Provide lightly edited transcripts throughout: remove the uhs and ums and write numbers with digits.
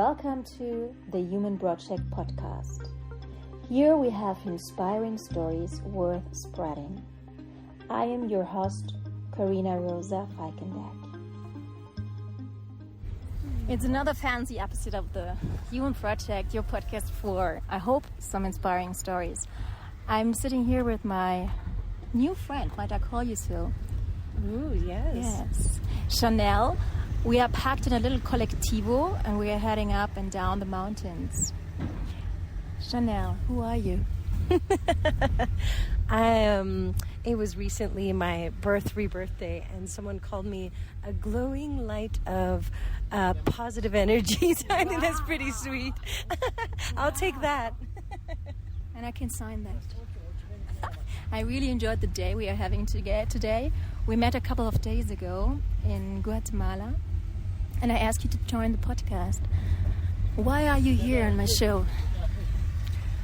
Welcome to the Human Project podcast. Here we have inspiring stories worth spreading. I am your host, Corinna-Rosa. It's another fancy episode of the Human Project, your podcast for, I hope, some inspiring stories. I'm sitting here with my new friend, might I call you so? Ooh, yes. Yes. Janelle. We are packed in a little collectivo and we are heading up and down the mountains. Janelle, who are you? It was recently my rebirthday, and someone called me a glowing light of positive energy. So I think that's pretty sweet. I'll take that. And I can sign that. I really enjoyed the day we are having today. We met a couple of days ago in Guatemala, and I asked you to join the podcast. Why are you here on my show?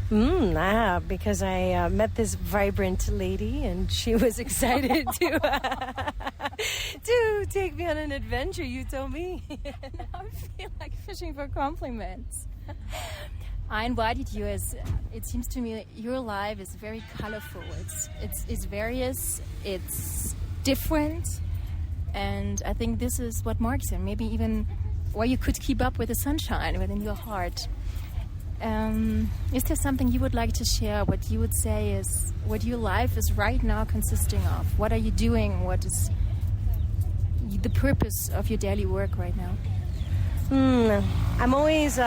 Because I met this vibrant lady, and she was excited to take me on an adventure. You told me. I feel like fishing for compliments. I invited you as it seems to me your life is very colorful. It's various. It's different, and I think this is what marks it. Maybe even why you could keep up with the sunshine within your heart. Is there something you would like to share? What you would say is what your life is right now consisting of? What are you doing? What is the purpose of your daily work right now? I'm always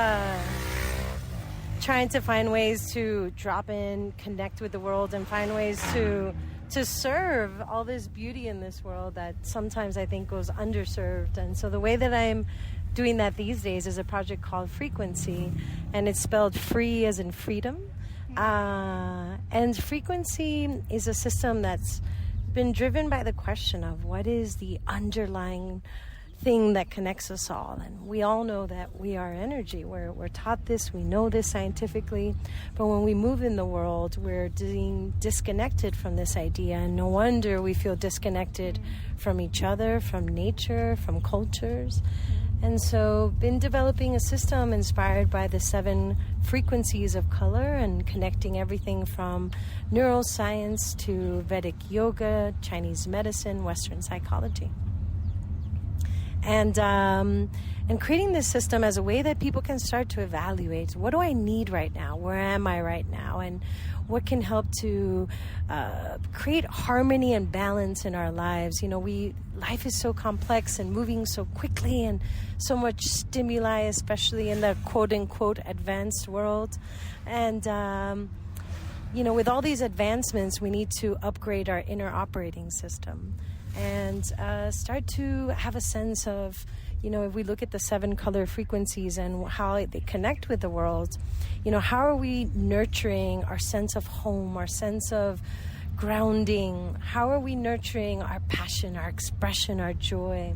trying to find ways to drop in, connect with the world, and find ways to serve all this beauty in this world that sometimes I think goes underserved. And so the way that I'm doing that these days is a project called FREEQUENCY, and it's spelled free as in freedom. And FREEQUENCY is a system that's been driven by the question of what is the underlying thing that connects us all. And we all know that we are energy. We're taught this, we know this scientifically, but when we move in the world, we're being disconnected from this idea, and no wonder we feel disconnected from each other, from nature, from cultures. And so been developing a system inspired by the 7 frequencies of color and connecting everything from neuroscience to Vedic yoga, Chinese medicine, Western psychology. And creating this system as a way that people can start to evaluate, what do I need right now? Where am I right now? And what can help to create harmony and balance in our lives? You know, life is so complex and moving so quickly, and so much stimuli, especially in the quote-unquote advanced world. And with all these advancements, we need to upgrade our inner operating system and start to have a sense of, if we look at the 7 color frequencies and how they connect with the world, how are we nurturing our sense of home, our sense of grounding? How are we nurturing our passion, our expression, our joy?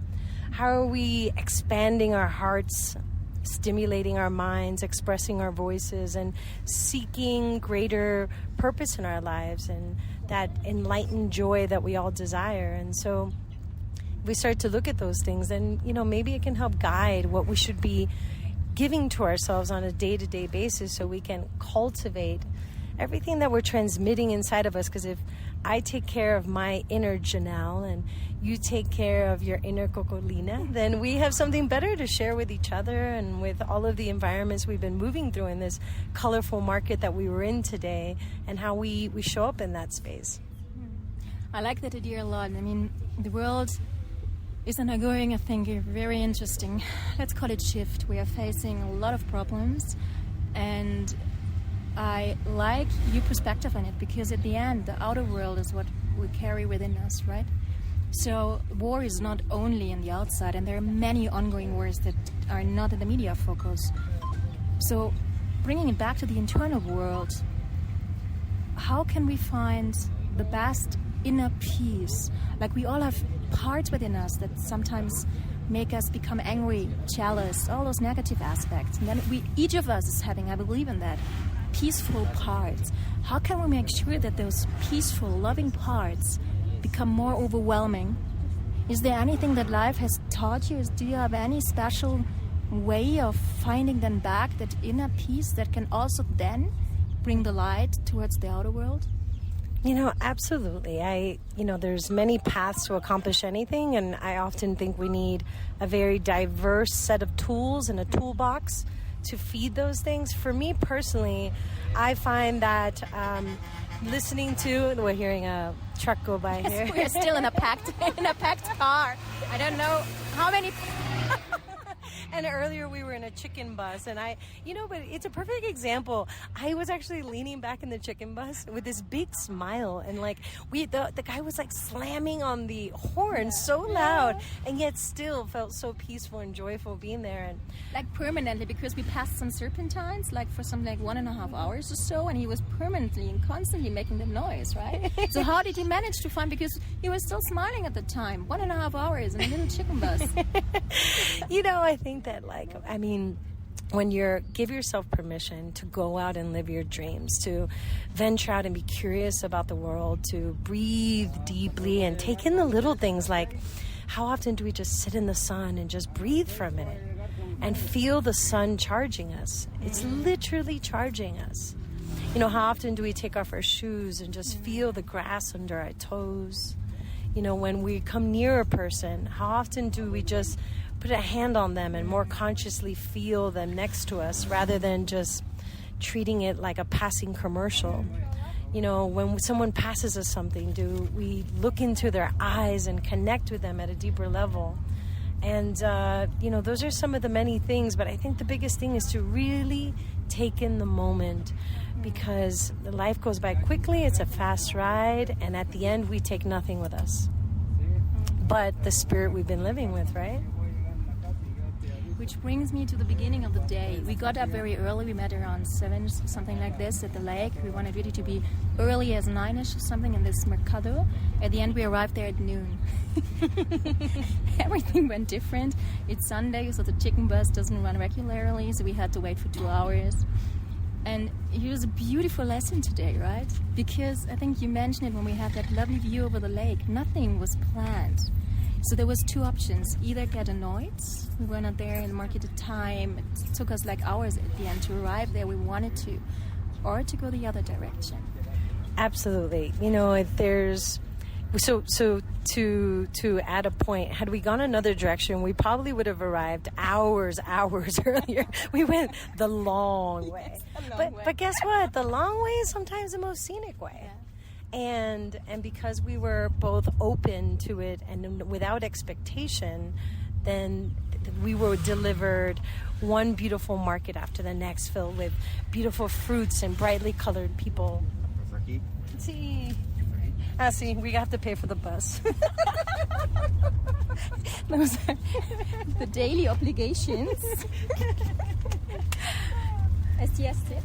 How are we expanding our hearts, stimulating our minds, expressing our voices, and seeking greater purpose in our lives and that enlightened joy that we all desire? And so we start to look at those things, and maybe it can help guide what we should be giving to ourselves on a day-to-day basis, so we can cultivate everything that we're transmitting inside of us. Because if I take care of my inner Janelle and you take care of your inner Cocolina, then we have something better to share with each other and with all of the environments we've been moving through in this colorful market that we were in today, and how we show up in that space. I like that idea a lot. I mean, the world is undergoing, I think, a very interesting, let's call it shift. We are facing a lot of problems, and I like your perspective on it, because at the end, the outer world is what we carry within us, right? So war is not only in the outside, and there are many ongoing wars that are not in the media focus. So bringing it back to the internal world, how can we find the best inner peace? Like, we all have parts within us that sometimes make us become angry, jealous, all those negative aspects. And then each of us is having, I believe in that, peaceful parts. How can we make sure that those peaceful, loving parts become more overwhelming? Is there anything that life has taught you? Do you have any special way of finding then back that inner peace that can also then bring the light towards the outer world? Absolutely. There's many paths to accomplish anything, and I often think we need a very diverse set of tools and a toolbox to feed those things. For me personally, I find that listening to, we're hearing a truck go by here. We're still in a packed car. I don't know how many. And earlier we were in a chicken bus, and but it's a perfect example. I was actually leaning back in the chicken bus with this big smile, and the guy was slamming on the horn so loud, and yet still felt so peaceful and joyful being there. And permanently, because we passed some serpentines, for some 1.5 hours or so, and he was permanently and constantly making the noise, right? So how did he manage to find, because he was still smiling at the time, 1.5 hours in a little chicken bus. I think that when give yourself permission to go out and live your dreams, to venture out and be curious about the world, to breathe deeply and take in the little things, how often do we just sit in the sun and just breathe for a minute and feel the sun charging us? It's literally charging us. How often do we take off our shoes and just feel the grass under our toes? When we come near a person, how often do we just put a hand on them and more consciously feel them next to us rather than just treating it like a passing commercial? When someone passes us something, do we look into their eyes and connect with them at a deeper level? And, those are some of the many things, but I think the biggest thing is to really take in the moment, because life goes by quickly, it's a fast ride, and at the end we take nothing with us but the spirit we've been living with, right? Which brings me to the beginning of the day. We got up very early. We met around 7, something like this, at the lake. We wanted really to be early as 9ish or something in this mercado. At the end, we arrived there at noon. Everything went different. It's Sunday, so the chicken bus doesn't run regularly, so we had to wait for 2 hours. And it was a beautiful lesson today, right? Because I think you mentioned it when we had that lovely view over the lake. Nothing was planned. So there was 2 options: either get annoyed, we were not there in the market at time, it took us hours at the end to arrive there, we wanted to, or to go the other direction. Absolutely. There's to add a point, had we gone another direction, we probably would have arrived hours earlier. We went the long way. But guess what? The long way is sometimes the most scenic way. Yeah. And because we were both open to it and without expectation, then we were delivered one beautiful market after the next, filled with beautiful fruits and brightly colored people. See, we have to pay for the bus. Those are the daily obligations. ¿Estiaste?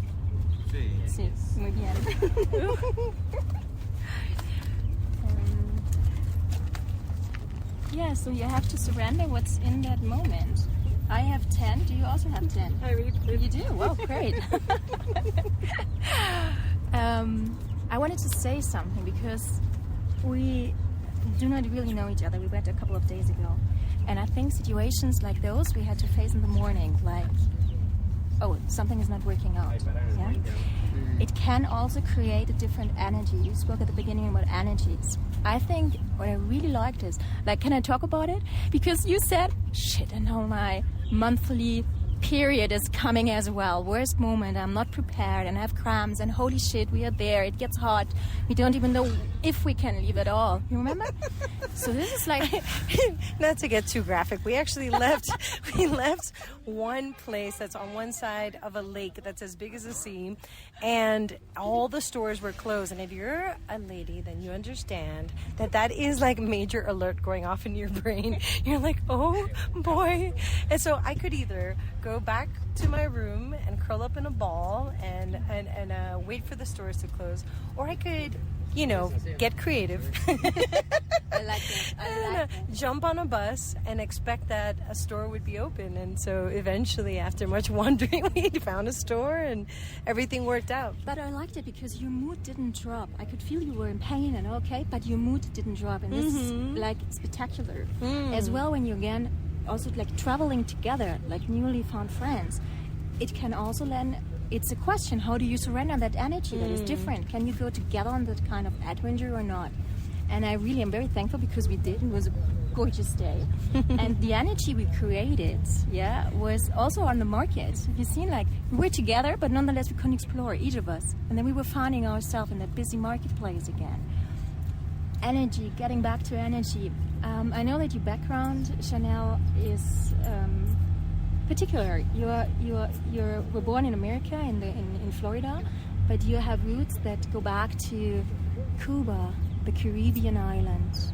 Sí, muy bien. Yeah, so you have to surrender what's in that moment. I have 10. Do you also have 10? I really do. You do? Well, great. I wanted to say something because we do not really know each other. We met a couple of days ago. And I think situations like those we had to face in the morning, something is not working out. Yeah? It can also create a different energy. You spoke at the beginning about energies. I think what I really liked is, can I talk about it? Because you said, shit, I know my monthly period is coming as well. Worst moment, I'm not prepared and I have cramps and holy shit, we are there, it gets hot. We don't even know if we can leave at all. You remember? So this is not to get too graphic, we actually left one place that's on one side of a lake that's as big as a sea, and all the stores were closed. And if you're a lady, then you understand that is major alert going off in your brain. You're like, oh boy. And so I could either go back to my room and curl up in a ball and wait for the stores to close, or I could get creative. I like it. Jump on a bus and expect that a store would be open. And so eventually, after much wandering, we found a store and everything worked out. But I liked it because your mood didn't drop. I could feel you were in pain but your mood didn't drop. And this is spectacular. As well, when you again also like traveling together, like newly found friends, it can also then, it's a question, how do you surrender that energy that is different? Can you go together on that kind of adventure or not? And I really am very thankful because we did. It was a gorgeous day. And the energy we created, was also on the market. You've seen, like, we were together, but nonetheless we couldn't explore, each of us. And then we were finding ourselves in that busy marketplace again. Energy, getting back to energy. I know that your background, Janelle, is particular. You were born in America, in Florida, but you have roots that go back to Cuba, the Caribbean island.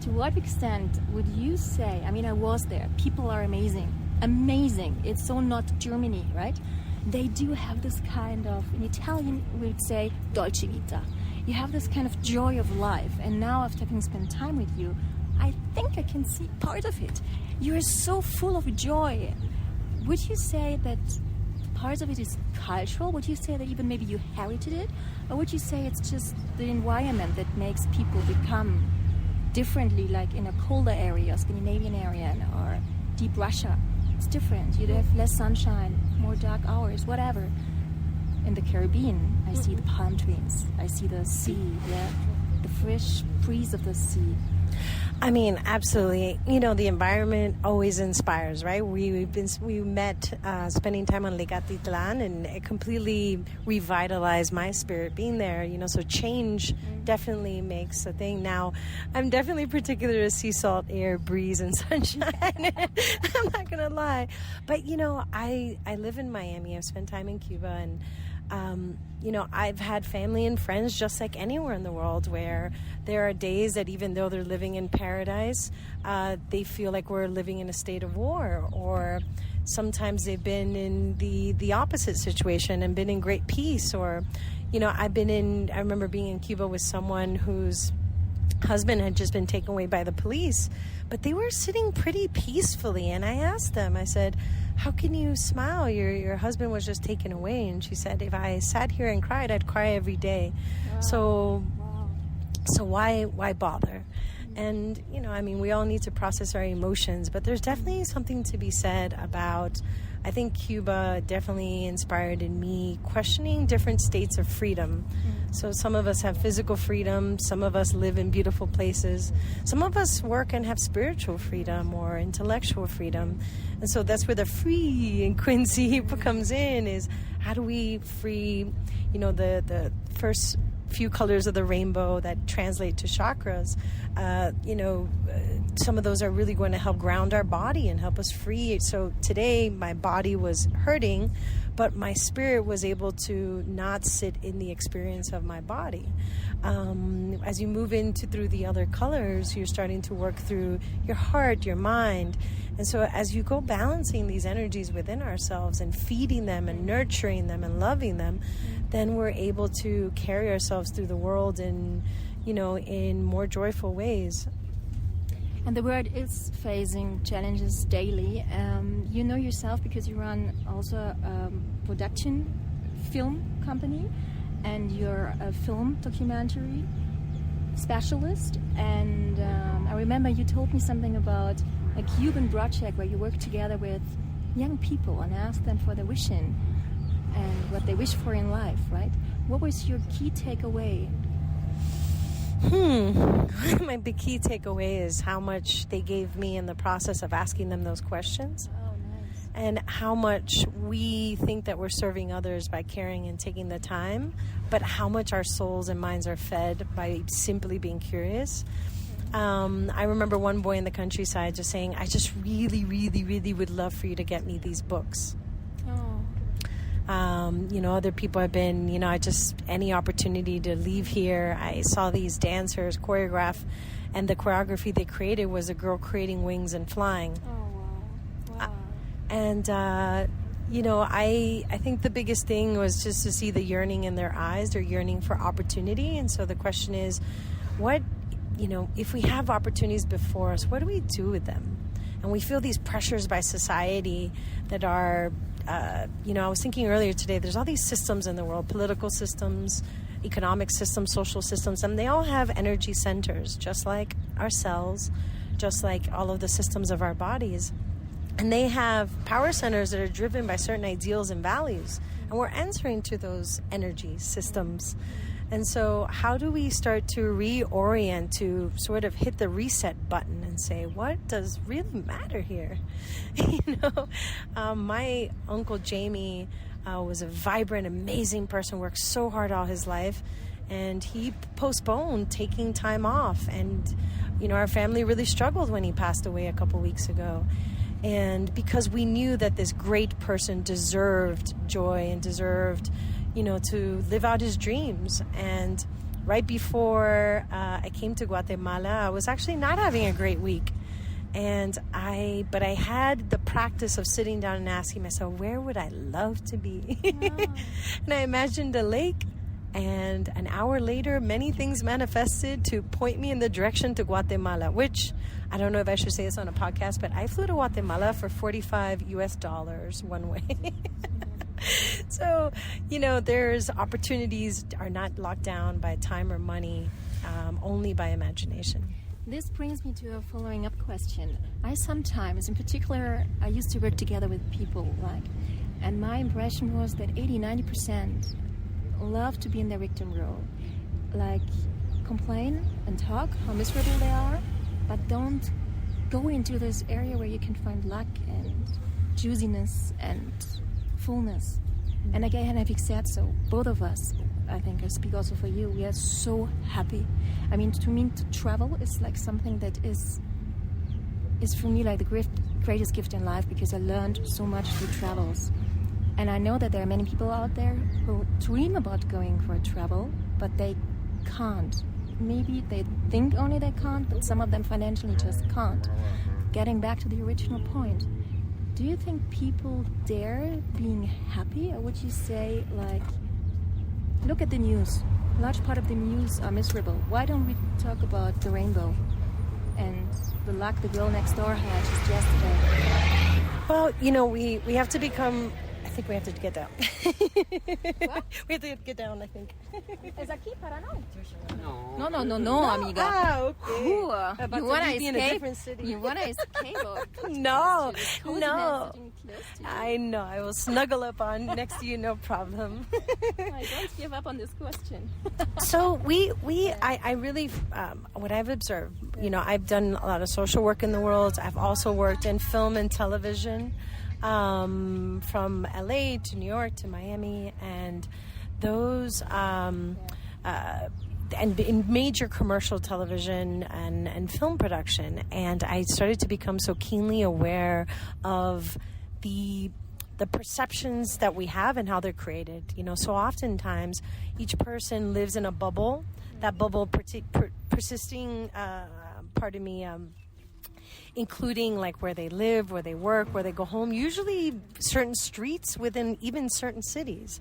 To what extent would you say, I mean, I was there, people are amazing, it's so not Germany, right? They do have this kind of, in Italian we would say, dolce vita. You have this kind of joy of life, and now after having spent time with you, I think I can see part of it. You're so full of joy. Would you say that part of it is cultural? Would you say that even maybe you inherited it? Or would you say it's just the environment that makes people become differently, like in a colder area, Scandinavian area, or deep Russia? It's different. You have less sunshine, more dark hours, whatever. In the Caribbean, I see the palm trees. I see the sea, the fresh breeze of the sea. I mean, absolutely. You know, the environment always inspires, right? We met spending time on Lake Atitlan, and it completely revitalized my spirit being there. You know, so change definitely makes a thing. Now, I'm definitely particular to sea salt, air, breeze, and sunshine. I'm not gonna lie, but you know, I live in Miami. I've spent time in Cuba, and you know, I've had family and friends just like anywhere in the world where there are days that even though they're living in paradise, they feel like we're living in a state of war, or sometimes they've been in the opposite situation and been in great peace. Or, you know, I remember being in Cuba with someone whose husband had just been taken away by the police, but they were sitting pretty peacefully. And I asked them, I said, how can you smile? Your husband was just taken away. And she said, if I sat here and cried, I'd cry every day. Wow. So why bother? And, you know, I mean, we all need to process our emotions, but there's definitely something to be said about, I think Cuba definitely inspired in me questioning different states of freedom. So some of us have physical freedom, some of us live in beautiful places, some of us work and have spiritual freedom or intellectual freedom. And so that's where the FREEQUENCY comes in, is how do we free, you know, the first few colors of the rainbow that translate to chakras. Some of those are really going to help ground our body and help us free. So today my body was hurting, but my spirit was able to not sit in the experience of my body. As you move through the other colors, you're starting to work through your heart, your mind. And so as you go balancing these energies within ourselves and feeding them and nurturing them and loving them, then we're able to carry ourselves through the world in more joyful ways. And the world is facing challenges daily. You know yourself because you run also a production film company, and you're a film documentary specialist. And I remember you told me something about a Cuban project where you work together with young people and ask them for their wishing and what they wish for in life, right? What was your key takeaway? My big key takeaway is how much they gave me in the process of asking them those questions. Oh, nice. And how much we think that we're serving others by caring and taking the time, but how much our souls and minds are fed by simply being curious. I remember one boy in the countryside just saying, I just really, really, really would love for you to get me these books. Other people have been, any opportunity to leave here. I saw these dancers choreograph, and the choreography they created was a girl creating wings and flying. Oh, wow. And, I think the biggest thing was just to see the yearning in their eyes. They're yearning for opportunity. And so the question is, if we have opportunities before us, what do we do with them? And we feel these pressures by society that are, I was thinking earlier today, there's all these systems in the world, political systems, economic systems, social systems, and they all have energy centers, just like our cells, just like all of the systems of our bodies. And they have power centers that are driven by certain ideals and values. And we're answering to those energy systems. And so how do we start to reorient, to sort of hit the reset button and say, what does really matter here? My Uncle Jamie was a vibrant, amazing person, worked so hard all his life. And he postponed taking time off. And, our family really struggled when he passed away a couple weeks ago. And because we knew that this great person deserved joy and deserved, to live out his dreams. And right before I came to Guatemala, I was actually not having a great week. But I had the practice of sitting down and asking myself, where would I love to be? Oh. And I imagined a lake. And an hour later, many things manifested to point me in the direction to Guatemala, which I don't know if I should say this on a podcast, but I flew to Guatemala for $45 one way. So, there's opportunities are not locked down by time or money, only by imagination. This brings me to a following up question. I sometimes, in particular, I used to work together with people, and my impression was that 80-90% love to be in their victim role, complain and talk how miserable they are, but don't go into this area where you can find luck and juiciness and fullness. And again, having said so, both of us, I think I speak also for you, we are so happy. I mean, to me, to travel is like something that is for me like the greatest gift in life, because I learned so much through travels. And I know that there are many people out there who dream about going for a travel, but they can't. Maybe they think only they can't, but some of them financially just can't. Getting back to the original point, do you think people dare being happy? Or would you say, look at the news. A large part of the news are miserable. Why don't we talk about the rainbow and the luck the girl next door had just yesterday? Well, we have to become... I think we have to get down. What? We have to get down, I think. Es aquí para no. No, No, amiga. Ah, okay. You want to in a different city. You want to escape? No. I I know. I will snuggle up on next to you, no problem. don't give up on this question. So I really, what I've observed, I've done a lot of social work in the world. I've also worked in film and television. From LA to New York to Miami, and those and in major commercial television and film production. And I started to become so keenly aware of the perceptions that we have and how they're created. So oftentimes each person lives in a bubble, that bubble persisting, including where they live, where they work, where they go home, usually certain streets within even certain cities.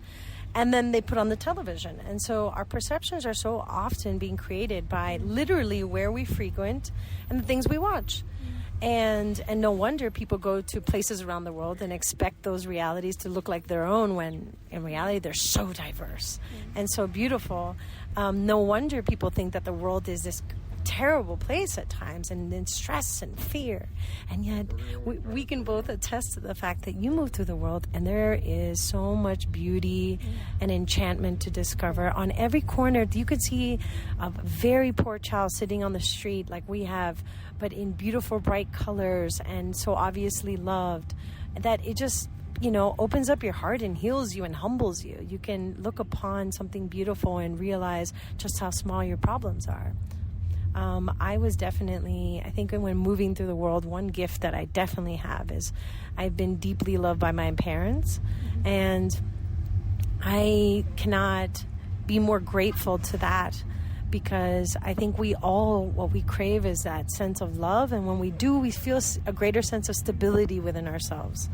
And then they put on the television. And so our perceptions are so often being created by literally where we frequent and the things we watch. And no wonder people go to places around the world and expect those realities to look like their own, when in reality they're so diverse and so beautiful. No wonder people think that the world is this terrible place at times, and then stress and fear. And yet we can both attest to the fact that you move through the world and there is so much beauty and enchantment to discover. On every corner you could see a very poor child sitting on the street like we have, but in beautiful bright colors and so obviously loved, that it just opens up your heart and heals you and humbles you. You can look upon something beautiful and realize just how small your problems are. I was definitely, I think when moving through the world, one gift that I definitely have is I've been deeply loved by my parents, and I cannot be more grateful to that, because I think what we crave is that sense of love, and when we do, we feel a greater sense of stability within ourselves.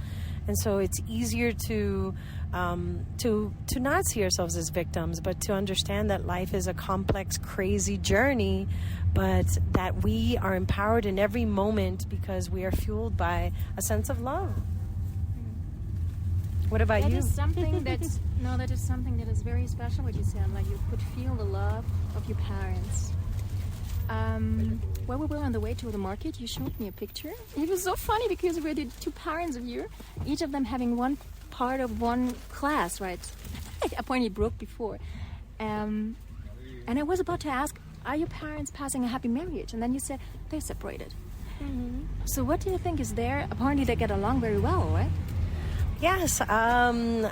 And so it's easier to not see ourselves as victims, but to understand that life is a complex, crazy journey, but that we are empowered in every moment because we are fueled by a sense of love. What about you? That is something that is very special. What you said, you could feel the love of your parents. while we were on the way to the market, you showed me a picture. It was so funny because we were the two parents of you, each of them having one part of one class, right? A point you broke before. And I was about to ask, are your parents passing a happy marriage? And then you said they separated. Mm-hmm. So what do you think is there? Apparently they get along very well, right? Yes, I'm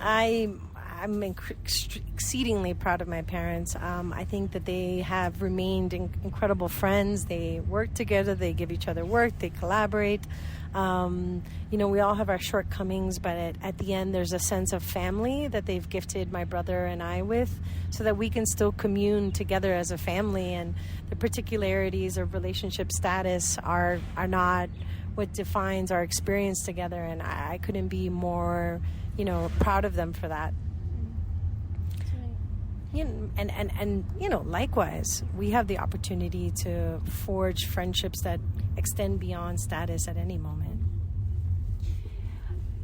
exceedingly proud of my parents. I think that they have remained incredible friends. They work together. They give each other work. They collaborate. We all have our shortcomings, but at the end, there's a sense of family that they've gifted my brother and I with, so that we can still commune together as a family. And the particularities of relationship status are not what defines our experience together. And I couldn't be more, proud of them for that. Likewise, we have the opportunity to forge friendships that extend beyond status at any moment.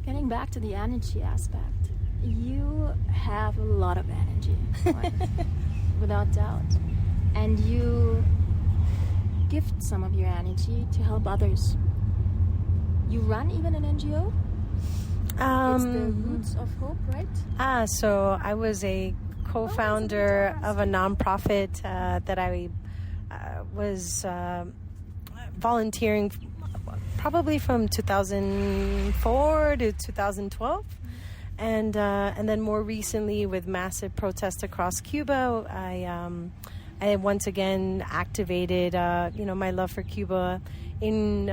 Getting back to the energy aspect, you have a lot of energy, right? Without doubt. And you gift some of your energy to help others. You run even an NGO? It's the Roots of Hope, right? So I was a co-founder of a nonprofit that I was volunteering probably from 2004 to 2012, and then more recently with massive protests across Cuba, I once again activated my love for Cuba in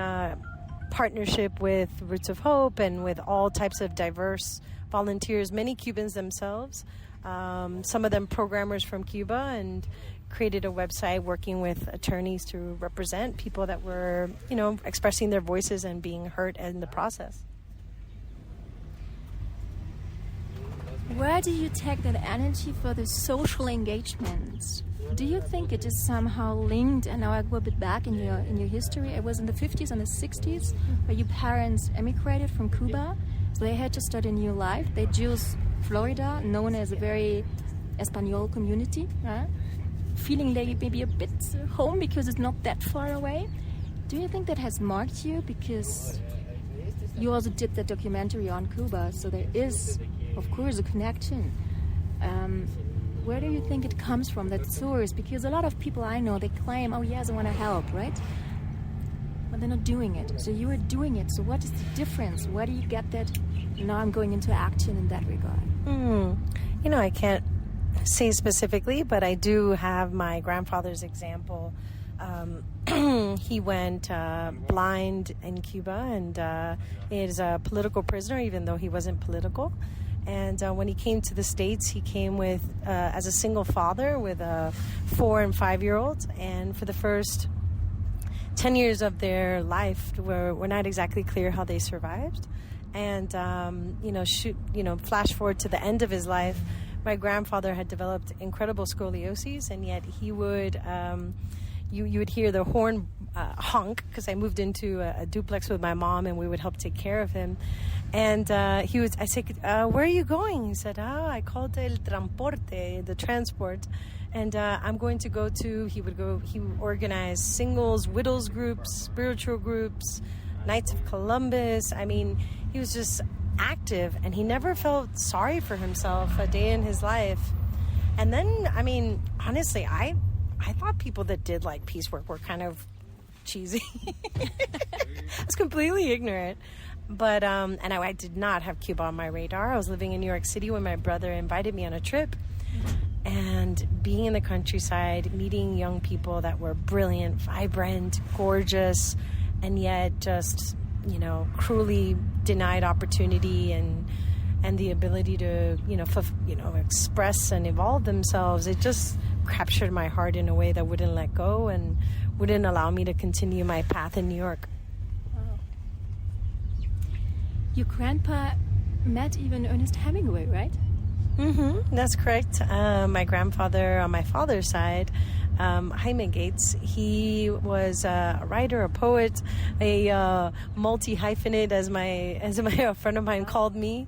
partnership with Roots of Hope and with all types of diverse volunteers, many Cubans themselves. Some of them programmers from Cuba, and created a website working with attorneys to represent people that were, expressing their voices and being heard in the process. Where do you take that energy for the social engagements? Do you think it is somehow linked? And now I go a bit back in your history. It was in the 50s and the 60s where your parents emigrated from Cuba, so they had to start a new life. They chose Florida, known as a very Espanol community, feeling like maybe a bit home because it's not that far away. Do you think that has marked you? Because you also did the documentary on Cuba, so there is, of course, a connection. Where do you think it comes from, that source? Because a lot of people I know, they claim, oh yes, I want to help, right? But they're not doing it. So you are doing it. So what is the difference? Where do you get that, now I'm going into action in that regard? I can't say specifically, but I do have my grandfather's example. He went blind in Cuba and is a political prisoner, even though he wasn't political. And when he came to the States, he came with as a single father with 4 and 5-year-olds. And for the first 10 years of their life, we're not exactly clear how they survived. And flash forward to the end of his life, my grandfather had developed incredible scoliosis, and yet he would you would hear the horn honk, because I moved into a duplex with my mom, and we would help take care of him. And I said, where are you going? He said, I called el transporte, the transport. And I'm going to go to, he would organize singles, widows groups, spiritual groups, Knights of Columbus. I mean, he was just active, and he never felt sorry for himself a day in his life. And then, honestly, I thought people that did like peace work were kind of cheesy. I was completely ignorant. But, and I did not have Cuba on my radar. I was living in New York City when my brother invited me on a trip. And being in the countryside, meeting young people that were brilliant, vibrant, gorgeous, and yet just, cruelly denied opportunity and the ability to, express and evolve themselves. It just captured my heart in a way that wouldn't let go and wouldn't allow me to continue my path in New York. Wow. Your grandpa met even Ernest Hemingway, right? Mm-hmm, that's correct. My grandfather on my father's side, Janelle Gueits, he was a writer, a poet, a multi-hyphenate, as a friend of mine called me.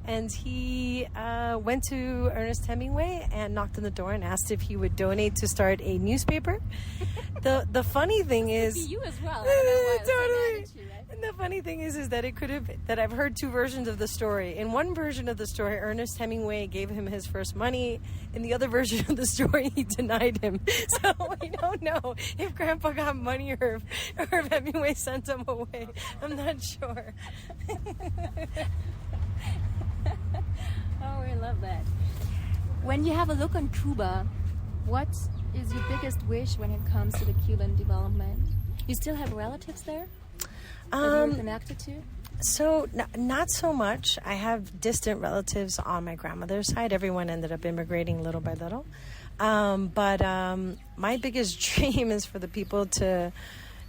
and he went to Ernest Hemingway and knocked on the door and asked if he would donate to start a newspaper. The funny thing is, you as well. I don't know why totally. And the funny thing is that it could have, that I've heard two versions of the story. In one version of the story, Ernest Hemingway gave him his first money. In the other version of the story, he denied him. So we don't know if Grandpa got money or if Hemingway sent him away. I'm not sure. Oh, I love that. When you have a look on Cuba, what is your biggest wish when it comes to the Cuban development? You still have relatives there that you're connected to? So, not so much. I have distant relatives on my grandmother's side. Everyone ended up immigrating little by little. But my biggest dream is for the people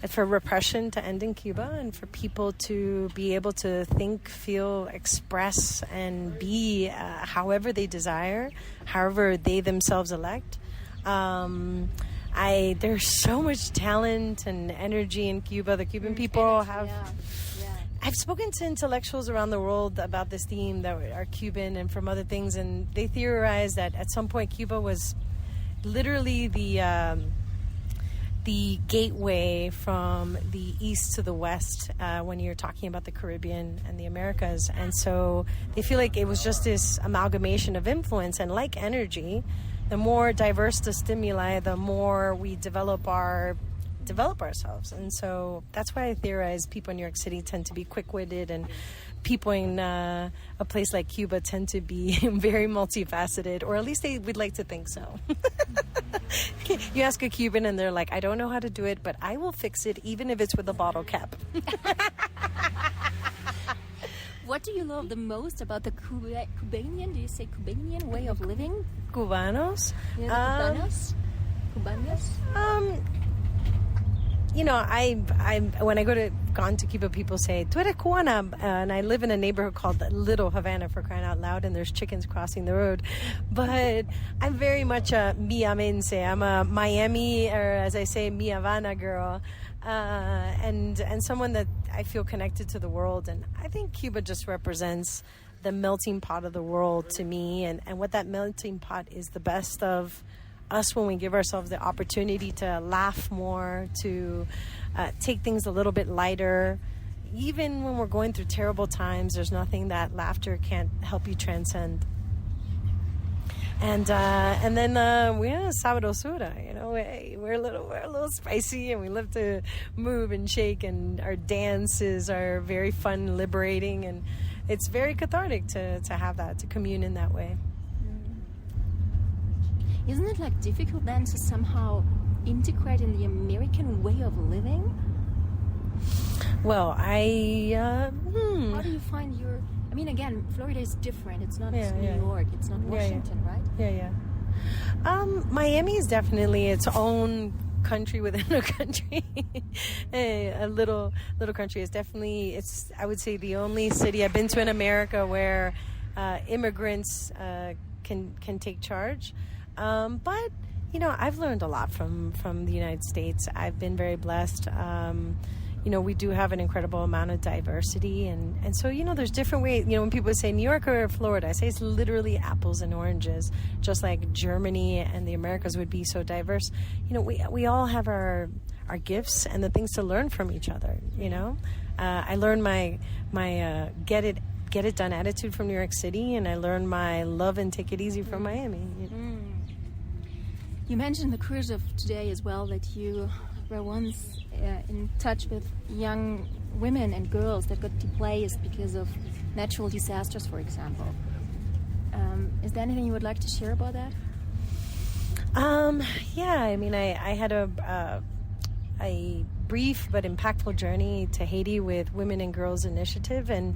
for repression to end in Cuba, and for people to be able to think, feel, express, and be however they desire, however they themselves elect. There's so much talent and energy in Cuba. The Cuban people have... I've spoken to intellectuals around the world about this theme that are Cuban and from other things, and they theorize that at some point Cuba was literally the gateway from the east to the west when you're talking about the Caribbean and the Americas. And so they feel like it was just this amalgamation of influence, and like energy, the more diverse the stimuli, the more we develop ourselves. And so that's why I theorize people in New York City tend to be quick-witted, and people in a place like Cuba tend to be very multifaceted, or at least they would like to think so. You ask a Cuban and they're like, I don't know how to do it, but I will fix it even if it's with a bottle cap. What do you love the most about the Cubanian, do you say Cubanian way of living? Cubanos? Yeah, Cubanos? You know, I when I gone to Cuba, people say, "Tu eres cubana," and I live in a neighborhood called Little Havana, for crying out loud, and there's chickens crossing the road. But I'm very much a Miamense. I'm a Miami, or as I say, Mi Havana girl, and someone that I feel connected to the world. And I think Cuba just represents the melting pot of the world to me, and what that melting pot is the best of us when we give ourselves the opportunity to laugh more, to take things a little bit lighter. Even when we're going through terrible times, there's nothing that laughter can't help you transcend. And then we're sabrosura, you know, we're a little spicy, and we love to move and shake, and our dances are very fun, liberating, and it's very cathartic to have that, to commune in that way. Isn't it like difficult then to somehow integrate in the American way of living? Well, How do you find your... I mean, again, Florida is different. It's not New York. It's not Washington, right? Yeah. Miami is definitely its own country within a country. A little country. It's definitely, I would say, the only city I've been to in America where immigrants can take charge. But, you know, I've learned a lot from the United States. I've been very blessed. You know, we do have an incredible amount of diversity. And so, you know, there's different ways. You know, when people say New York or Florida, I say it's literally apples and oranges, just like Germany and the Americas would be so diverse. You know, we all have our gifts and the things to learn from each other, you know. I learned my get it done attitude from New York City, and I learned my love and take it easy from Miami. You know? You mentioned the course of today as well, that you were once in touch with young women and girls that got displaced because of natural disasters, for example. Is there anything you would like to share about that? Yeah, I mean, I had a brief but impactful journey to Haiti with Women and Girls Initiative, and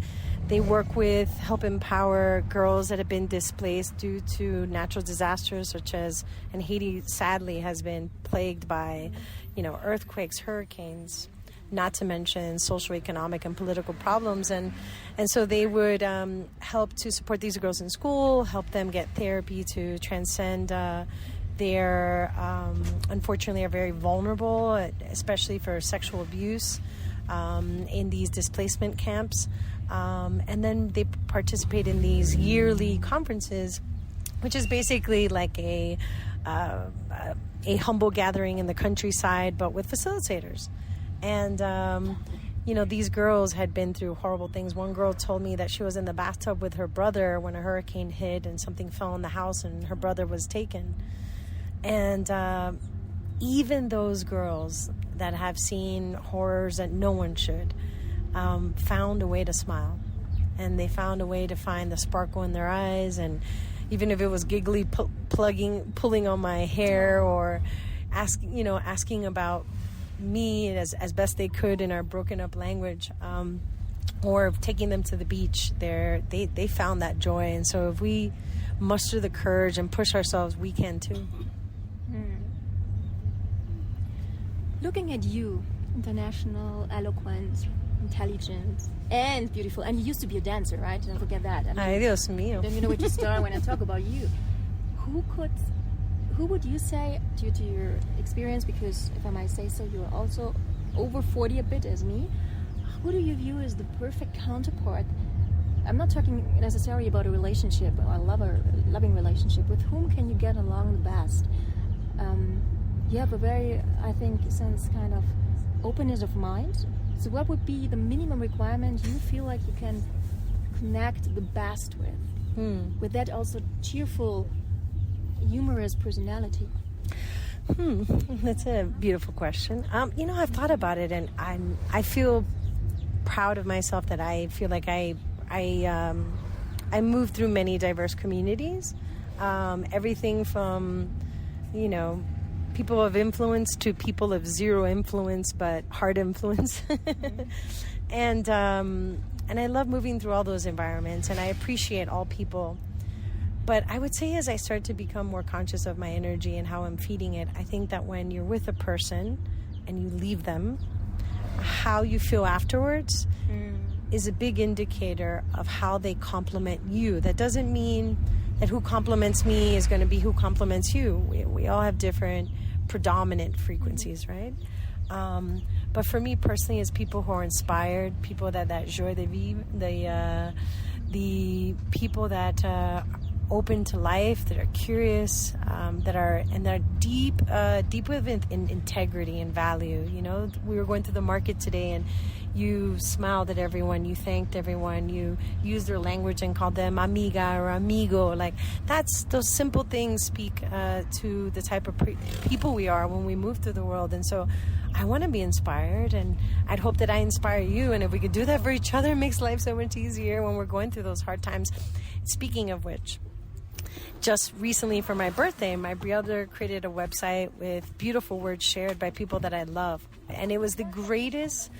they work help empower girls that have been displaced due to natural disasters, such as, and Haiti sadly has been plagued by, you know, earthquakes, hurricanes, not to mention social, economic, and political problems. And so they would help to support these girls in school, help them get therapy to transcend unfortunately are very vulnerable, especially for sexual abuse. in these displacement camps. And then they participate in these yearly conferences, which is basically like a humble gathering in the countryside, but with facilitators. And, these girls had been through horrible things. One girl told me that she was in the bathtub with her brother when a hurricane hit and something fell in the house and her brother was taken. And even those girls that have seen horrors that no one should, found a way to smile. And they found a way to find the sparkle in their eyes. And even if it was giggly pulling on my hair, or asking about me as best they could in our broken up language, or taking them to the beach, they found that joy. And so if we muster the courage and push ourselves, we can too. Looking at you, international, eloquent, intelligent, and beautiful. And you used to be a dancer, right? Don't forget that. Ay, Dios mío. Don't you know where to start when I talk about you? Who would you say, due to your experience, because if I might say so, you're also over 40 a bit as me, who do you view as the perfect counterpart? I'm not talking necessarily about a relationship or a loving relationship. With whom can you get along the best? You have a very, I think, sense kind of openness of mind. So what would be the minimum requirement you feel like you can connect the best with? With that also cheerful, humorous personality? That's a beautiful question. I've thought about it, and I feel proud of myself that I feel like I moved through many diverse communities. Everything from, people of influence to people of zero influence, but hard influence. And I love moving through all those environments, and I appreciate all people. But I would say, as I start to become more conscious of my energy and how I'm feeding it, I think that when you're with a person and you leave them, how you feel afterwards is a big indicator of how they compliment you. That doesn't mean that who compliments me is going to be who compliments you. We all have different predominant frequencies, right? But for me personally, it's people who are inspired, people that joie de vivre, the people that are open to life, that are curious, that are deep with integrity and value. We were going through the market today, and you smiled at everyone, you thanked everyone, you used their language and called them amiga or amigo. Like, those simple things speak to the type of people we are when we move through the world. And so I want to be inspired, and I'd hope that I inspire you. And if we could do that for each other, it makes life so much easier when we're going through those hard times. Speaking of which, just recently for my birthday, my brother created a website with beautiful words shared by people that I love. And it was the greatest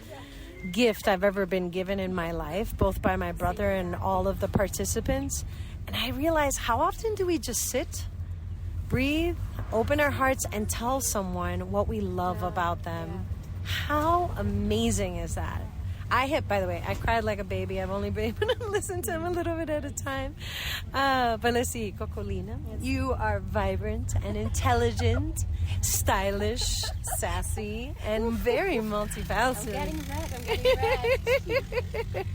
gift I've ever been given in my life, both by my brother and all of the participants. And I realized, how often do we just sit, breathe, open our hearts, and tell someone what we love about them? How amazing is that? By the way, I cried like a baby. I've only been able to listen to him a little bit at a time. But let's see, Cocolina, you are vibrant and intelligent, stylish, sassy, and very multifaceted. I'm getting red.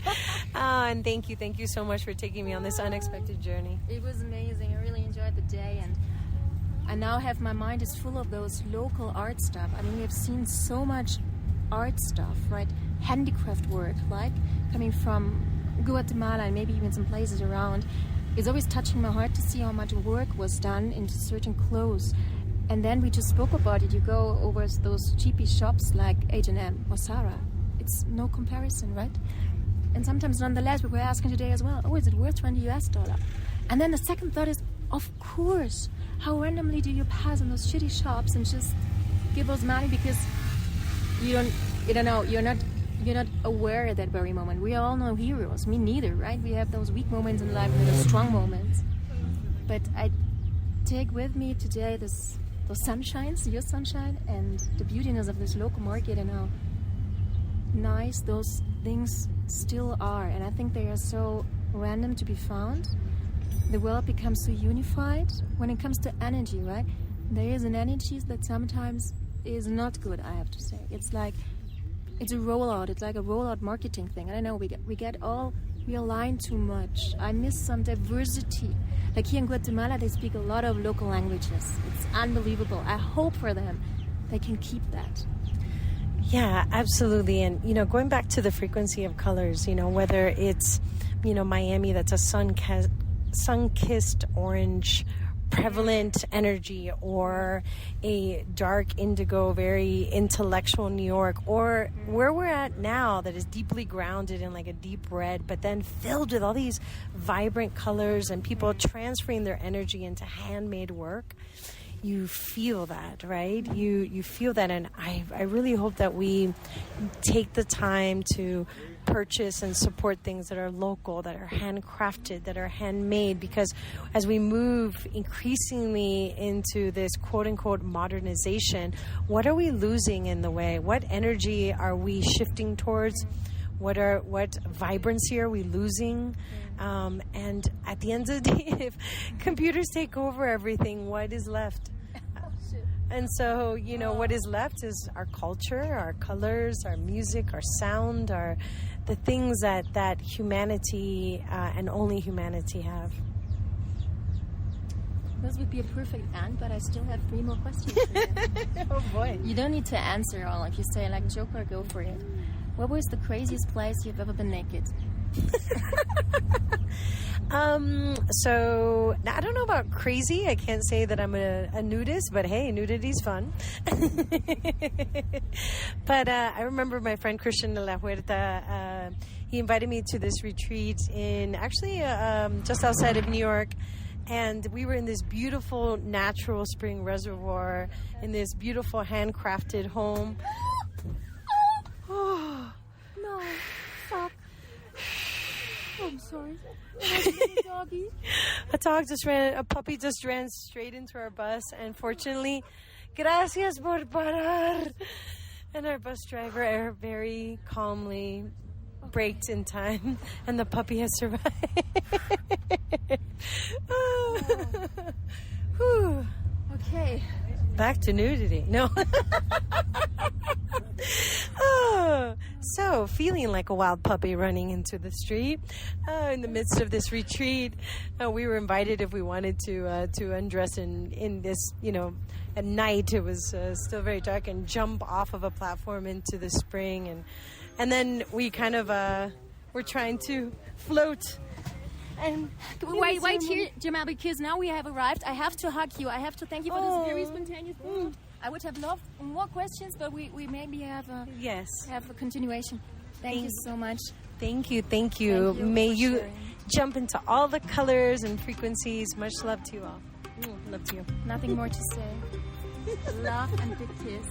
And thank you so much for taking me on this unexpected journey. It was amazing. I really enjoyed the day, and I now have my mind is full of those local art stuff. I mean, we have seen so much art stuff, right? Handicraft work, like coming from Guatemala and maybe even some places around. It's always touching my heart to see how much work was done into certain clothes. And then we just spoke about it. You go over those cheapy shops like H&M or Zara. It's no comparison, right? And sometimes, nonetheless, we were asking today as well, is it worth $20? And then the second thought is, of course. How randomly do you pass in those shitty shops and just give us money because you're not aware at that very moment. We all know heroes. Me neither, right? We have those weak moments in life and those strong moments. But I take with me today those sunshines, your sunshine, and the beautiness of this local market and how nice those things still are. And I think they are so random to be found. The world becomes so unified when it comes to energy, right? There is an energy that sometimes is not good, I have to say. It's like it's a rollout. It's like a rollout marketing thing. I don't know. We align too much. I miss some diversity. Like here in Guatemala, they speak a lot of local languages. It's unbelievable. I hope for them they can keep that. Yeah, absolutely. And, going back to the frequency of colors, whether it's, Miami, that's a sun-kissed orange prevalent energy, or a dark indigo, very intellectual New York, or where we're at now that is deeply grounded in like a deep red, but then filled with all these vibrant colors and people transferring their energy into handmade work. You feel that, right? You feel that, and I really hope that we take the time to purchase and support things that are local, that are handcrafted, that are handmade, because as we move increasingly into this quote-unquote modernization, what are we losing in the way? What energy are we shifting towards? What vibrancy are we losing? And at the end of the day, if computers take over everything, what is left? And so, what is left is our culture, our colors, our music, our sound, the things that humanity and only humanity have. This would be a perfect end, but I still have 3 more questions for you. Oh boy. You don't need to answer all. If you say like Joker, go for it. What was the craziest place you've ever been naked? So I don't know about crazy. I can't say that I'm a nudist, but hey, nudity's fun. But I remember my friend Christian de la Huerta, he invited me to this retreat in actually just outside of New York. And we were in this beautiful natural spring reservoir in this beautiful handcrafted home. Oh, no, stop. Oh, I'm sorry. Doggy. A puppy just ran straight into our bus, and fortunately, gracias por parar. And our bus driver very calmly braked in time, and the puppy has survived. Whew. Okay. Back to nudity. No. So, feeling like a wild puppy running into the street in the midst of this retreat. We were invited if we wanted to undress in this, at night. It was still very dark, and jump off of a platform into the spring. And then we kind of were trying to float. And wait here, Jamal, because now we have arrived. I have to hug you. I have to thank you for this very spontaneous moment. I would have loved more questions, but we maybe have a continuation. Thank you so much. Thank you. May you jump into all the colors and frequencies. Much love to you all. Love to you. Nothing more to say. Love and big kiss.